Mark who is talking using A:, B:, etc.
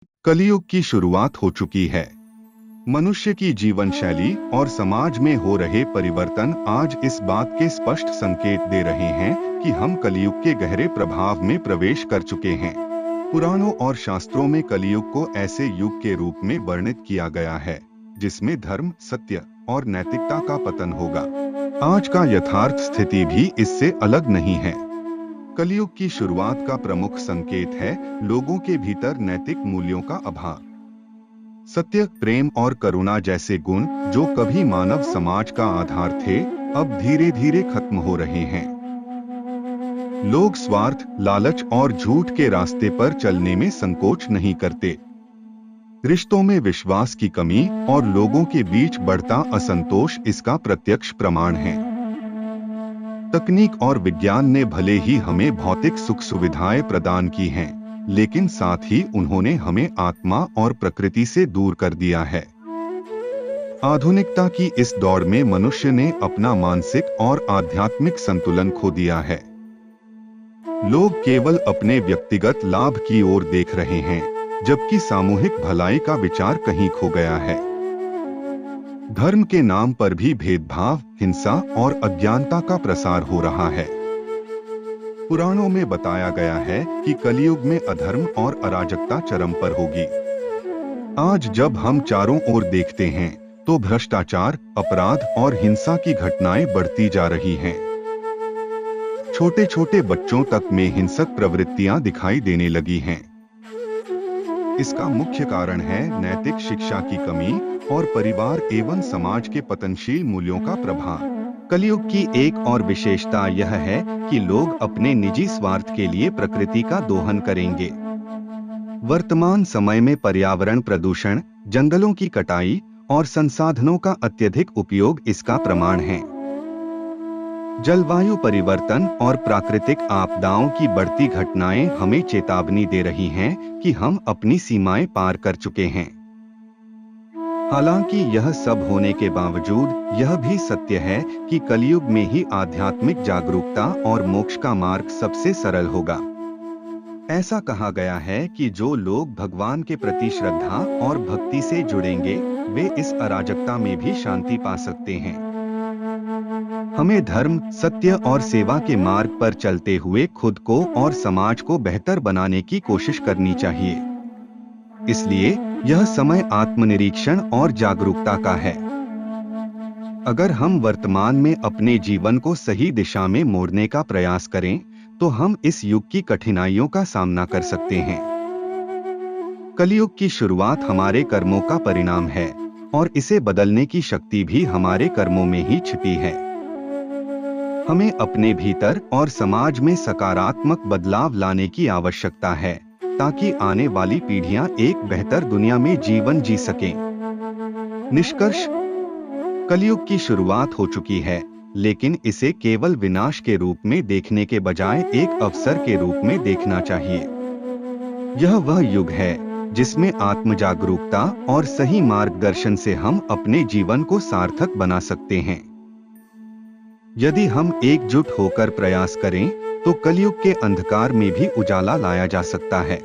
A: कलयुग की शुरुआत हो चुकी है। मनुष्य की जीवन शैली और समाज में हो रहे परिवर्तन आज इस बात के स्पष्ट संकेत दे रहे हैं कि हम कलयुग के गहरे प्रभाव में प्रवेश कर चुके हैं। पुराणों और शास्त्रों में कलयुग को ऐसे युग के रूप में वर्णित किया गया है जिसमें धर्म, सत्य और नैतिकता का पतन होगा। आज का यथार्थ स्थिति भी इससे अलग नहीं है। कलयुग की शुरुआत का प्रमुख संकेत है लोगों के भीतर नैतिक मूल्यों का अभाव। सत्य, प्रेम और करुणा जैसे गुण जो कभी मानव समाज का आधार थे, अब धीरे धीरे खत्म हो रहे हैं। लोग स्वार्थ, लालच और झूठ के रास्ते पर चलने में संकोच नहीं करते। रिश्तों में विश्वास की कमी और लोगों के बीच बढ़ता असंतोष इसका प्रत्यक्ष प्रमाण है। तकनीक और विज्ञान ने भले ही हमें भौतिक सुख सुविधाएं प्रदान की हैं, लेकिन साथ ही उन्होंने हमें आत्मा और प्रकृति से दूर कर दिया है। आधुनिकता की इस दौड़ में मनुष्य ने अपना मानसिक और आध्यात्मिक संतुलन खो दिया है। लोग केवल अपने व्यक्तिगत लाभ की ओर देख रहे हैं, जबकि सामूहिक भलाई का विचार कहीं खो गया है। धर्म के नाम पर भी भेदभाव, हिंसा और अज्ञानता का प्रसार हो रहा है। पुराणों में बताया गया है कि कलयुग में अधर्म और अराजकता चरम पर होगी। आज जब हम चारों ओर देखते हैं तो भ्रष्टाचार, अपराध और हिंसा की घटनाएं बढ़ती जा रही हैं। छोटे छोटे बच्चों तक में हिंसक प्रवृत्तियां दिखाई देने लगी हैं। इसका मुख्य कारण है नैतिक शिक्षा की कमी और परिवार एवं समाज के पतनशील मूल्यों का प्रभाव।
B: कलयुग की एक और विशेषता यह है कि लोग अपने निजी स्वार्थ के लिए प्रकृति का दोहन करेंगे। वर्तमान समय में पर्यावरण प्रदूषण, जंगलों की कटाई और संसाधनों का अत्यधिक उपयोग इसका प्रमाण है। जलवायु परिवर्तन और प्राकृतिक आपदाओं की बढ़ती घटनाएं हमें चेतावनी दे रही हैं कि हम अपनी सीमाएं पार कर चुके हैं। हालांकि यह सब होने के बावजूद यह भी सत्य है कि कलयुग में ही आध्यात्मिक जागरूकता और मोक्ष का मार्ग सबसे सरल होगा। ऐसा कहा गया है कि जो लोग भगवान के प्रति श्रद्धा और भक्ति से जुड़ेंगे, वे इस अराजकता में भी शांति पा सकते हैं। हमें धर्म, सत्य और सेवा के मार्ग पर चलते हुए खुद को और समाज को बेहतर बनाने की कोशिश करनी चाहिए। इसलिए यह समय आत्मनिरीक्षण और जागरूकता का है। अगर हम वर्तमान में अपने जीवन को सही दिशा में मोड़ने का प्रयास करें, तो हम इस युग की कठिनाइयों का सामना कर सकते हैं। कलयुग की शुरुआत हमारे कर्मों का परिणाम है और इसे बदलने की शक्ति भी हमारे कर्मों में ही छिपी है। हमें अपने भीतर और समाज में सकारात्मक बदलाव लाने की आवश्यकता है, ताकि आने वाली पीढ़ियां एक बेहतर दुनिया में जीवन जी सकें। निष्कर्ष: कलयुग की शुरुआत हो चुकी है, लेकिन इसे केवल विनाश के रूप में देखने के बजाय एक अवसर के रूप में देखना चाहिए। यह वह युग है जिसमें आत्म जागरूकता और सही मार्गदर्शन से हम अपने जीवन को सार्थक बना सकते हैं। यदि हम एकजुट होकर प्रयास करें, तो कलयुग के अंधकार में भी उजाला लाया जा सकता है।